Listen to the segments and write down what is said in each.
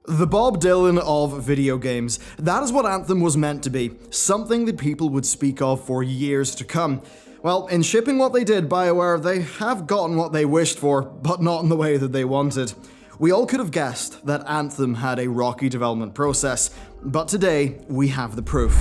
The Bob Dylan of video games. That is what Anthem was meant to be, something that people would speak of for years to come. Well, in shipping what they did, BioWare, they have gotten what they wished for, but not in the way that they wanted. We all could have guessed that Anthem had a rocky development process, but today we have the proof.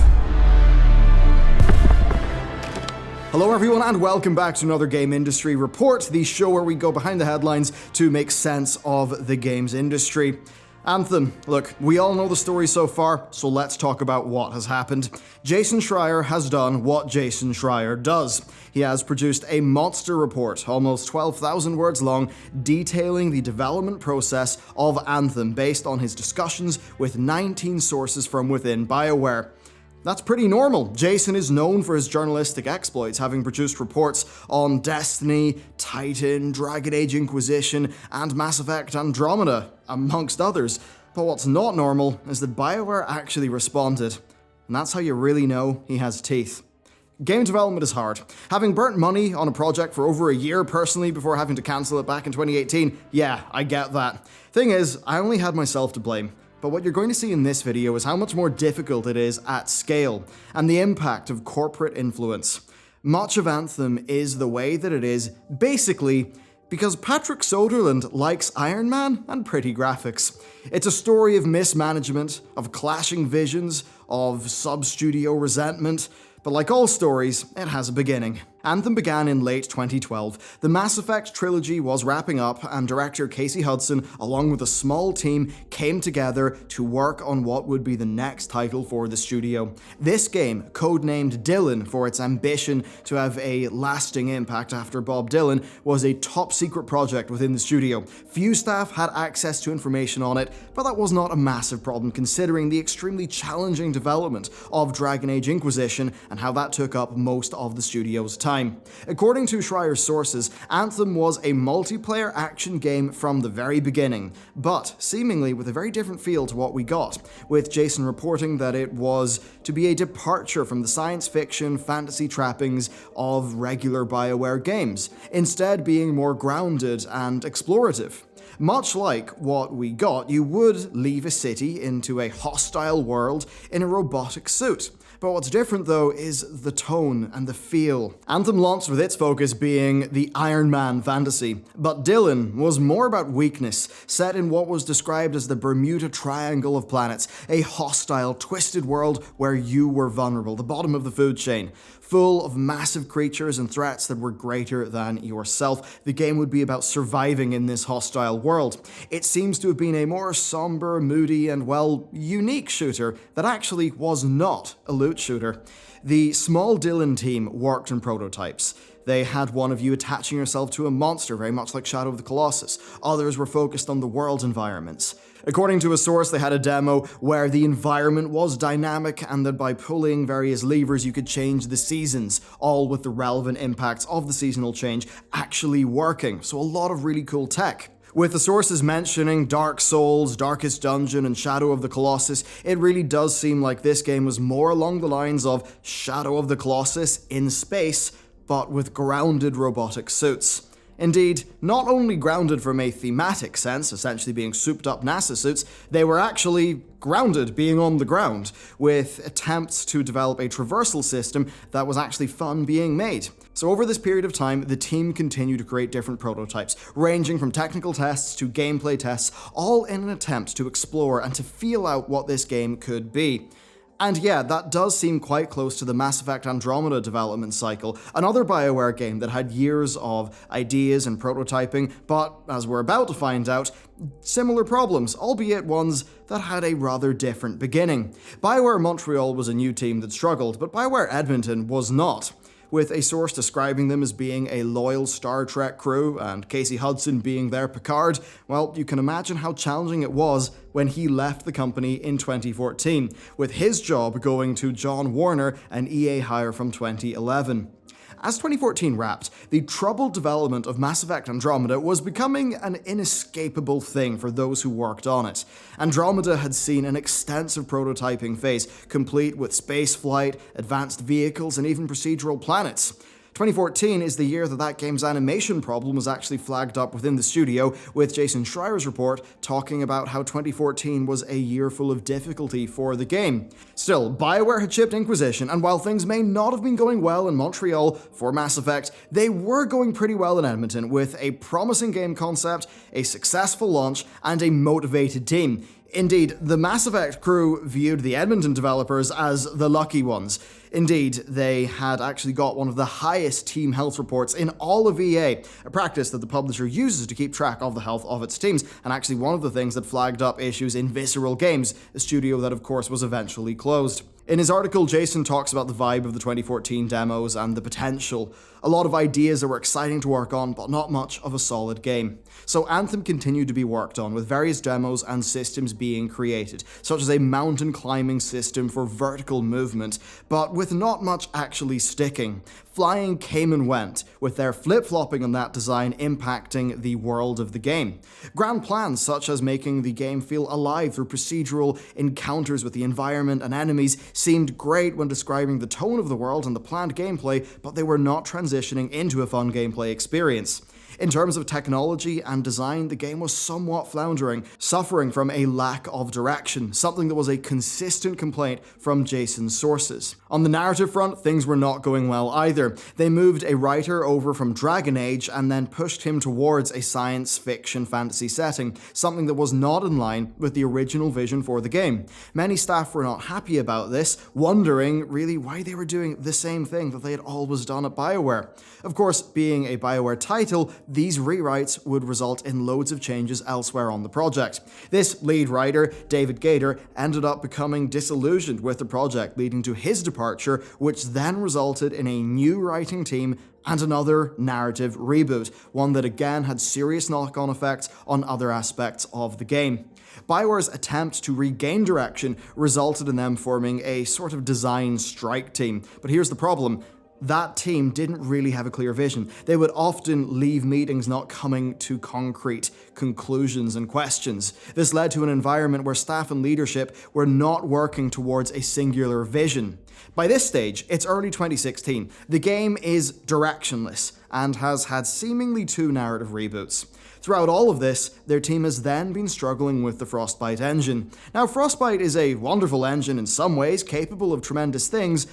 Hello everyone and welcome back to another Game Industry Report, the show where we go behind the headlines to make sense of the games industry. Anthem. Look, we all know the story so far, so let's talk about what has happened. Jason Schreier has done what Jason Schreier does. He has produced a monster report, almost 12,000 words long, detailing the development process of Anthem based on his discussions with 19 sources from within BioWare. That's pretty normal. Jason is known for his journalistic exploits, having produced reports on Destiny, Titan, Dragon Age Inquisition, and Mass Effect Andromeda, amongst others. But what's not normal is that BioWare actually responded. And that's how you really know he has teeth. Game development is hard. Having burnt money on a project for over a year personally before having to cancel it back in 2018, yeah, I get that. Thing is, I only had myself to blame. But what you're going to see in this video is how much more difficult it is at scale, and the impact of corporate influence. Much of Anthem is the way that it is, basically, because Patrick Soderlund likes Iron Man and pretty graphics. It's a story of mismanagement, of clashing visions, of sub-studio resentment, but like all stories, it has a beginning. Anthem began in late 2012. The Mass Effect trilogy was wrapping up, and director Casey Hudson, along with a small team, came together to work on what would be the next title for the studio. This game, codenamed Dylan for its ambition to have a lasting impact after Bob Dylan, was a top-secret project within the studio. Few staff had access to information on it, but that was not a massive problem considering the extremely challenging development of Dragon Age Inquisition and how that took up most of the studio's time. According to Schreier's sources, Anthem was a multiplayer action game from the very beginning, but seemingly with a very different feel to what we got, with Jason reporting that it was to be a departure from the science fiction, fantasy trappings of regular BioWare games, instead being more grounded and explorative. Much like what we got, you would leave a city into a hostile world in a robotic suit. But what's different though is the tone and the feel. Anthem launched with its focus being the Iron Man fantasy, but Dylan was more about weakness, set in what was described as the Bermuda Triangle of planets, a hostile, twisted world where you were vulnerable, the bottom of the food chain. Full of massive creatures and threats that were greater than yourself. The game would be about surviving in this hostile world. It seems to have been a more somber, moody, and well, unique shooter that actually was not a loot shooter. The small Dylan team worked on prototypes. They had one of you attaching yourself to a monster, very much like Shadow of the Colossus. Others were focused on the world environments. According to a source, they had a demo where the environment was dynamic and that by pulling various levers you could change the seasons, all with the relevant impacts of the seasonal change actually working. So a lot of really cool tech. With the sources mentioning Dark Souls, Darkest Dungeon, and Shadow of the Colossus, it really does seem like this game was more along the lines of Shadow of the Colossus in space, but with grounded robotic suits. Indeed, not only grounded from a thematic sense, essentially being souped-up NASA suits, they were actually grounded, being on the ground, with attempts to develop a traversal system that was actually fun being made. So over this period of time, the team continued to create different prototypes, ranging from technical tests to gameplay tests, all in an attempt to explore and to feel out what this game could be. And yeah, that does seem quite close to the Mass Effect Andromeda development cycle, another BioWare game that had years of ideas and prototyping, but as we're about to find out, similar problems, albeit ones that had a rather different beginning. BioWare Montreal was a new team that struggled, but BioWare Edmonton was not. With a source describing them as being a loyal Star Trek crew and Casey Hudson being their Picard, well, you can imagine how challenging it was when he left the company in 2014, with his job going to John Warner, an EA hire from 2011. As 2014 wrapped, the troubled development of Mass Effect Andromeda was becoming an inescapable thing for those who worked on it. Andromeda had seen an extensive prototyping phase, complete with spaceflight, advanced vehicles, and even procedural planets. 2014 is the year that game's animation problem was actually flagged up within the studio, with Jason Schreier's report talking about how 2014 was a year full of difficulty for the game. Still, BioWare had shipped Inquisition, and while things may not have been going well in Montreal for Mass Effect, they were going pretty well in Edmonton, with a promising game concept, a successful launch, and a motivated team. Indeed, the Mass Effect crew viewed the Edmonton developers as the lucky ones. Indeed, they had actually got one of the highest team health reports in all of EA, a practice that the publisher uses to keep track of the health of its teams, and actually one of the things that flagged up issues in Visceral Games, a studio that of course was eventually closed. In his article, Jason talks about the vibe of the 2014 demos and the potential. A lot of ideas that were exciting to work on, but not much of a solid game. So Anthem continued to be worked on, with various demos and systems being created, such as a mountain climbing system for vertical movement, but with not much actually sticking. Flying came and went, with their flip-flopping on that design impacting the world of the game. Grand plans such as making the game feel alive through procedural encounters with the environment and enemies seemed great when describing the tone of the world and the planned gameplay, but they were not transitioning into a fun gameplay experience. In terms of technology and design, the game was somewhat floundering, suffering from a lack of direction, something that was a consistent complaint from Jason's sources. On the narrative front, things were not going well either. They moved a writer over from Dragon Age and then pushed him towards a science fiction fantasy setting, something that was not in line with the original vision for the game. Many staff were not happy about this, wondering really why they were doing the same thing that they had always done at BioWare. Of course, being a BioWare title, these rewrites would result in loads of changes elsewhere on the project. This lead writer, David Gator, ended up becoming disillusioned with the project, leading to his departure, which then resulted in a new writing team and another narrative reboot, one that again had serious knock-on effects on other aspects of the game. BioWare's attempt to regain direction resulted in them forming a sort of design strike team. But here's the problem. That team didn't really have a clear vision. They would often leave meetings not coming to concrete conclusions and questions. This led to an environment where staff and leadership were not working towards a singular vision. By this stage, it's early 2016. The game is directionless and has had seemingly 2 narrative reboots. Throughout all of this, their team has then been struggling with the Frostbite engine. Now, Frostbite is a wonderful engine in some ways, capable of tremendous things,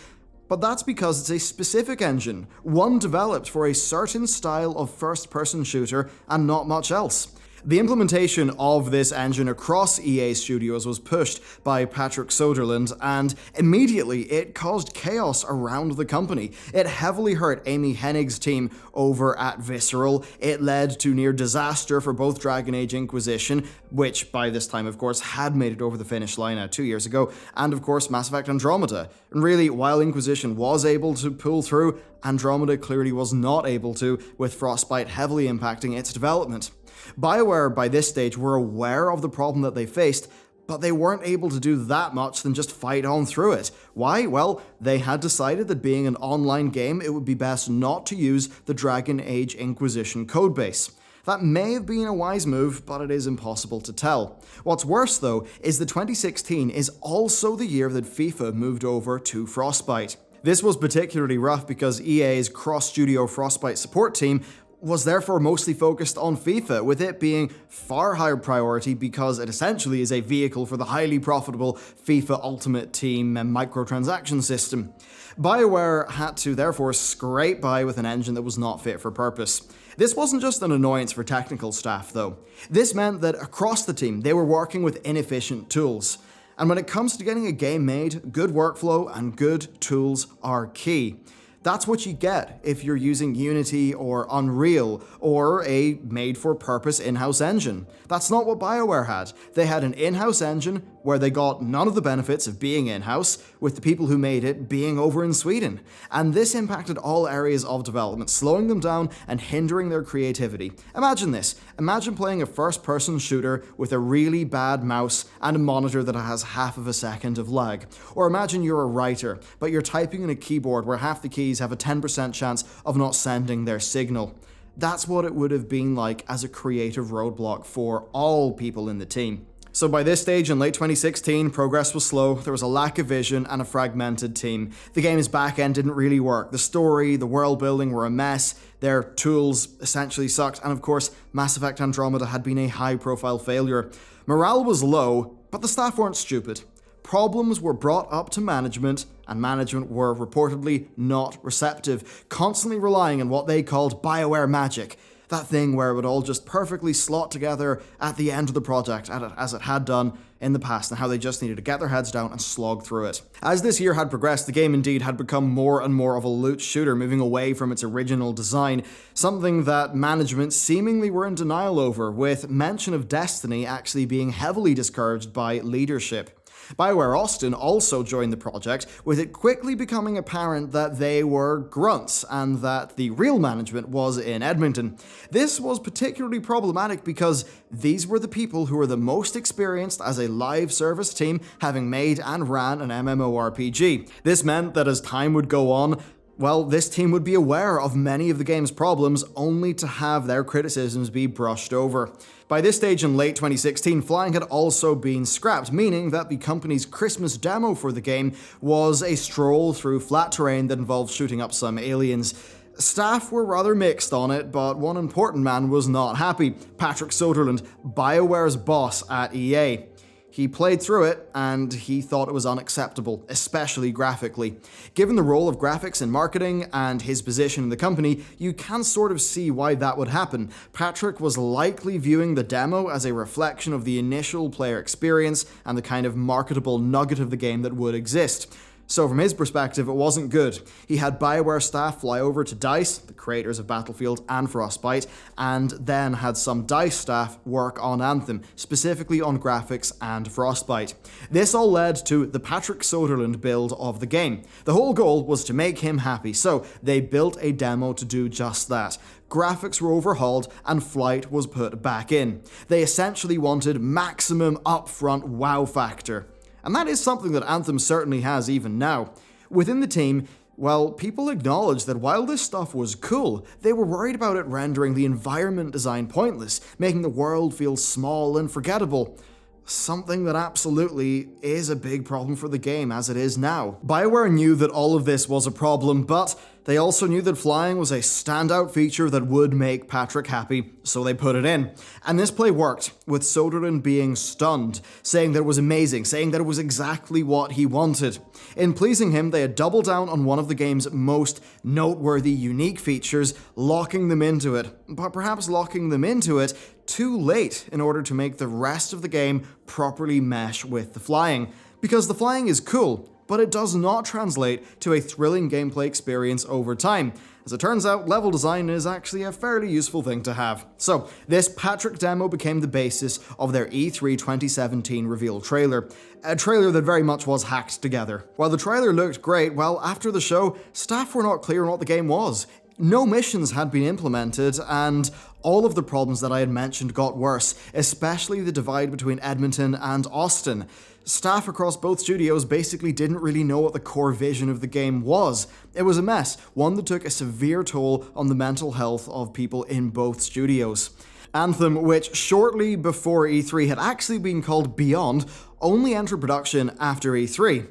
but that's because it's a specific engine, one developed for a certain style of first-person shooter and not much else. The implementation of this engine across EA Studios was pushed by Patrick Soderlund, and immediately it caused chaos around the company. It heavily hurt Amy Hennig's team over at Visceral. It led to near disaster for both Dragon Age Inquisition, which by this time of course had made it over the finish line 2 years ago, and of course Mass Effect Andromeda. And really, while Inquisition was able to pull through, Andromeda clearly was not able to, with Frostbite heavily impacting its development. BioWare, by this stage, were aware of the problem that they faced, but they weren't able to do that much than just fight on through it. Why? Well, they had decided that being an online game, it would be best not to use the Dragon Age Inquisition codebase. That may have been a wise move, but it is impossible to tell. What's worse, though, is that 2016 is also the year that FIFA moved over to Frostbite. This was particularly rough because EA's cross-studio Frostbite support team was therefore mostly focused on FIFA, with it being far higher priority because it essentially is a vehicle for the highly profitable FIFA Ultimate Team microtransaction system. BioWare had to therefore scrape by with an engine that was not fit for purpose. This wasn't just an annoyance for technical staff though. This meant that across the team they were working with inefficient tools. And when it comes to getting a game made, good workflow and good tools are key. That's what you get if you're using Unity or Unreal or a made-for-purpose in-house engine. That's not what BioWare had. They had an in-house engine where they got none of the benefits of being in-house, with the people who made it being over in Sweden. And this impacted all areas of development, slowing them down and hindering their creativity. Imagine this. Imagine playing a first-person shooter with a really bad mouse and a monitor that has half of a second of lag. Or imagine you're a writer, but you're typing on a keyboard where half the keys have a 10% chance of not sending their signal. That's what it would have been like as a creative roadblock for all people in the team. So by this stage in late 2016, progress was slow, there was a lack of vision and a fragmented team. The game's backend didn't really work. The story, the world building were a mess, their tools essentially sucked, and of course, Mass Effect Andromeda had been a high-profile failure. Morale was low, but the staff weren't stupid. Problems were brought up to management, and management were reportedly not receptive, constantly relying on what they called BioWare magic. That thing where it would all just perfectly slot together at the end of the project, as it had done in the past, and how they just needed to get their heads down and slog through it. As this year had progressed, the game indeed had become more and more of a loot shooter, moving away from its original design, something that management seemingly were in denial over, with mention of Destiny actually being heavily discouraged by leadership. BioWare Austin also joined the project, with it quickly becoming apparent that they were grunts and that the real management was in Edmonton. This was particularly problematic because these were the people who were the most experienced as a live service team, having made and ran an MMORPG. This meant that as time would go on, well, this team would be aware of many of the game's problems, only to have their criticisms be brushed over. By this stage in late 2016, flying had also been scrapped, meaning that the company's Christmas demo for the game was a stroll through flat terrain that involved shooting up some aliens. Staff were rather mixed on it, but one important man was not happy: Patrick Soderlund, BioWare's boss at EA. He played through it, and he thought it was unacceptable, especially graphically. Given the role of graphics in marketing and his position in the company, you can sort of see why that would happen. Patrick was likely viewing the demo as a reflection of the initial player experience and the kind of marketable nugget of the game that would exist. So from his perspective, it wasn't good. He had BioWare staff fly over to DICE, the creators of Battlefield and Frostbite, and then had some DICE staff work on Anthem, specifically on graphics and Frostbite. This all led to the Patrick Soderlund build of the game. The whole goal was to make him happy, so they built a demo to do just that. Graphics were overhauled and flight was put back in. They essentially wanted maximum upfront wow factor. And that is something that Anthem certainly has even now. Within the team, well, people acknowledged that while this stuff was cool, they were worried about it rendering the environment design pointless, making the world feel small and forgettable. Something that absolutely is a big problem for the game as it is now. BioWare knew that all of this was a problem, but they also knew that flying was a standout feature that would make Patrick happy, so they put it in. And this play worked, with Soderlund being stunned, saying that it was amazing, saying that it was exactly what he wanted. In pleasing him, they had doubled down on one of the game's most noteworthy, unique features, locking them into it, but perhaps locking them into it too late in order to make the rest of the game properly mesh with the flying. Because the flying is cool, but it does not translate to a thrilling gameplay experience over time. As it turns out, level design is actually a fairly useful thing to have. So, this Patrick demo became the basis of their E3 2017 reveal trailer. A trailer that very much was hacked together. While the trailer looked great, well, after the show, staff were not clear on what the game was. No missions had been implemented, and all of the problems that I had mentioned got worse, especially the divide between Edmonton and Austin. Staff across both studios basically didn't really know what the core vision of the game was. It was a mess, one that took a severe toll on the mental health of people in both studios. Anthem, which shortly before E3 had actually been called Beyond, only entered production after E3.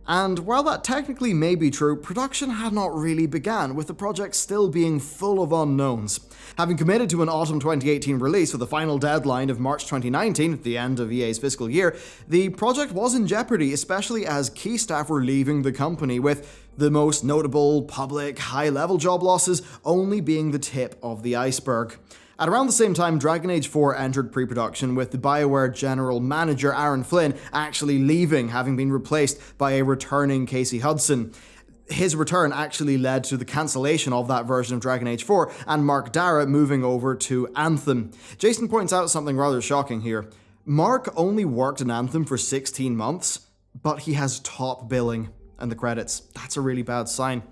And while that technically may be true, production had not really begun, with the project still being full of unknowns. Having committed to an autumn 2018 release with a final deadline of March 2019, at the end of EA's fiscal year, the project was in jeopardy, especially as key staff were leaving the company, with the most notable public high-level job losses only being the tip of the iceberg. At around the same time, Dragon Age 4 entered pre-production, with the BioWare general manager Aaron Flynn actually leaving, having been replaced by a returning Casey Hudson. His return actually led to the cancellation of that version of Dragon Age 4, and Mark Darrah moving over to Anthem. Jason points out something rather shocking here. Mark only worked in Anthem for 16 months, but he has top billing in the credits. That's a really bad sign.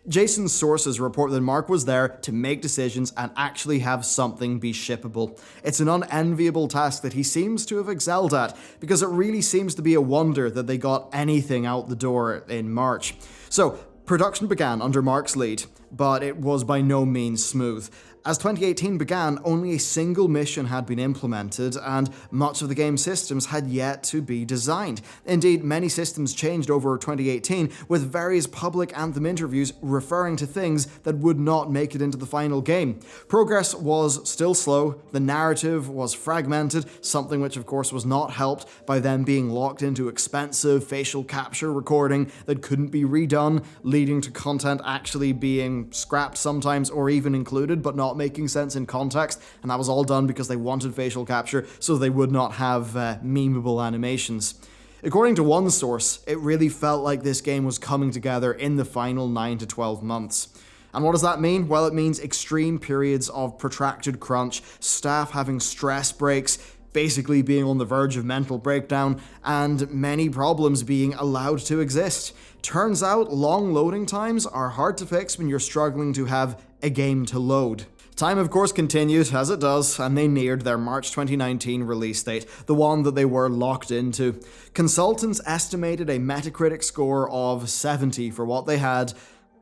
Jason's sources report that Mark was there to make decisions and actually have something be shippable. It's an unenviable task that he seems to have excelled at, because it really seems to be a wonder that they got anything out the door in March. So, production began under Mark's lead, but it was by no means smooth. As 2018 began, only a single mission had been implemented, and much of the game's systems had yet to be designed. Indeed, many systems changed over 2018, with various public Anthem interviews referring to things that would not make it into the final game. Progress was still slow, the narrative was fragmented, something which of course was not helped by them being locked into expensive facial capture recording that couldn't be redone, leading to content actually being scrapped sometimes or even included but not making sense in context, and that was all done because they wanted facial capture so they would not have memeable animations. According to one source, it really felt like this game was coming together in the final 9 to 12 months. And what does that mean? Well, it means extreme periods of protracted crunch, staff having stress breaks, basically being on the verge of mental breakdown, and many problems being allowed to exist. Turns out long loading times are hard to fix when you're struggling to have a game to load. Time, of course, continued, as it does, and they neared their March 2019 release date, the one that they were locked into. Consultants estimated a Metacritic score of 70 for what they had,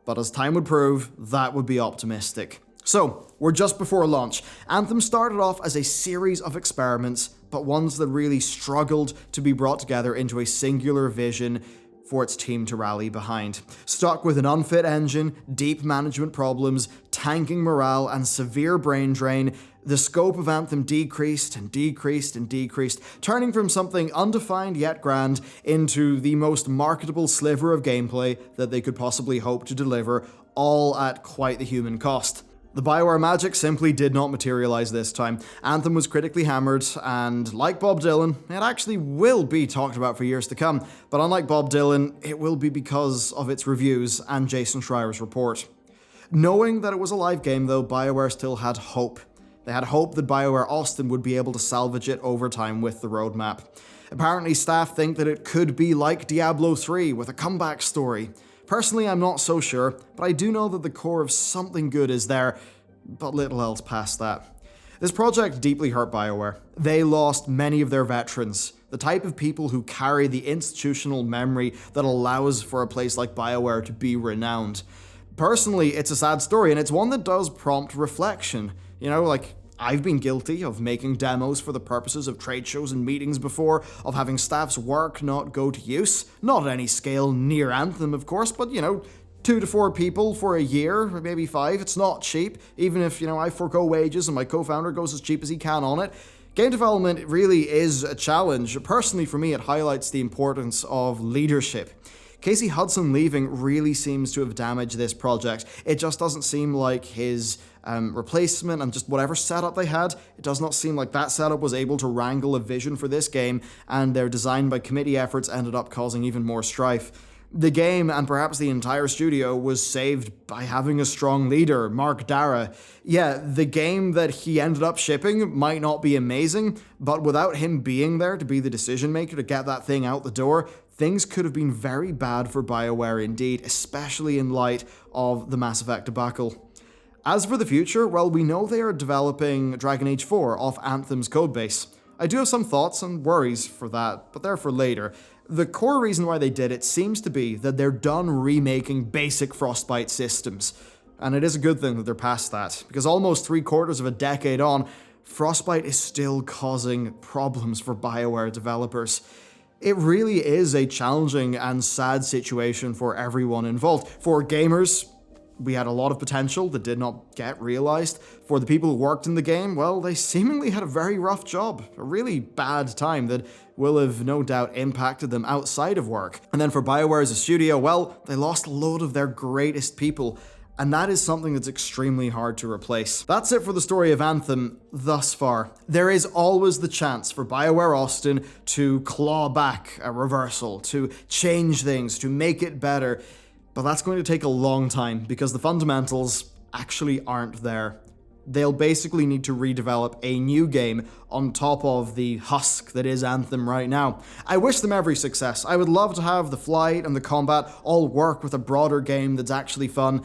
but as time would prove, that would be optimistic. So, we're just before launch. Anthem started off as a series of experiments, but ones that really struggled to be brought together into a singular vision for its team to rally behind. Stuck with an unfit engine, deep management problems, tanking morale, and severe brain drain, the scope of Anthem decreased and decreased and decreased, turning from something undefined yet grand into the most marketable sliver of gameplay that they could possibly hope to deliver, all at quite the human cost. The BioWare magic simply did not materialize this time. Anthem was critically hammered, and like Bob Dylan, it actually will be talked about for years to come, but unlike Bob Dylan, it will be because of its reviews and Jason Schreier's report. Knowing that it was a live game though, BioWare still had hope. They had hope that BioWare Austin would be able to salvage it over time with the roadmap. Apparently staff think that it could be like Diablo 3 with a comeback story. Personally, I'm not so sure, but I do know that the core of something good is there, but little else past that. This project deeply hurt BioWare. They lost many of their veterans, the type of people who carry the institutional memory that allows for a place like BioWare to be renowned. Personally, it's a sad story, and it's one that does prompt reflection. You know, like, I've been guilty of making demos for the purposes of trade shows and meetings before, of having staff's work not go to use. Not at any scale near Anthem, of course, but, 2 to 4 people for a year, or maybe 5. It's not cheap, even if, I forgo wages and my co-founder goes as cheap as he can on it. Game development really is a challenge. Personally, for me, it highlights the importance of leadership. Casey Hudson leaving really seems to have damaged this project. It just doesn't seem like his replacement and just whatever setup they had, it does not seem like that setup was able to wrangle a vision for this game, and their design by committee efforts ended up causing even more strife. The game, and perhaps the entire studio, was saved by having a strong leader, Mark Dara. Yeah, the game that he ended up shipping might not be amazing, but without him being there to be the decision maker to get that thing out the door, things could have been very bad for BioWare indeed, especially in light of the Mass Effect debacle. As for the future, well, we know they are developing Dragon Age 4 off Anthem's codebase. I do have some thoughts and worries for that, but they're for later. The core reason why they did it seems to be that they're done remaking basic Frostbite systems. And it is a good thing that they're past that, because almost 3/4 of a decade on, Frostbite is still causing problems for BioWare developers. It really is a challenging and sad situation for everyone involved. For gamers, we had a lot of potential that did not get realized. For the people who worked in the game, well, they seemingly had a very rough job, a really bad time that will have no doubt impacted them outside of work. And then for BioWare as a studio, well, they lost a load of their greatest people, and that is something that's extremely hard to replace. That's it for the story of Anthem thus far. There is always the chance for BioWare Austin to claw back a reversal, to change things, to make it better. But that's going to take a long time because the fundamentals actually aren't there. They'll basically need to redevelop a new game on top of the husk that is Anthem right now. I wish them every success. I would love to have the flight and the combat all work with a broader game that's actually fun,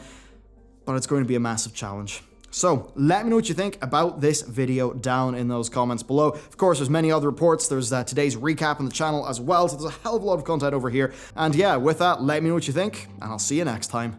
but it's going to be a massive challenge. So, let me know what you think about this video down in those comments below. Of course, there's many other reports. There's today's recap on the channel as well, so there's a hell of a lot of content over here. And yeah, with that, let me know what you think, and I'll see you next time.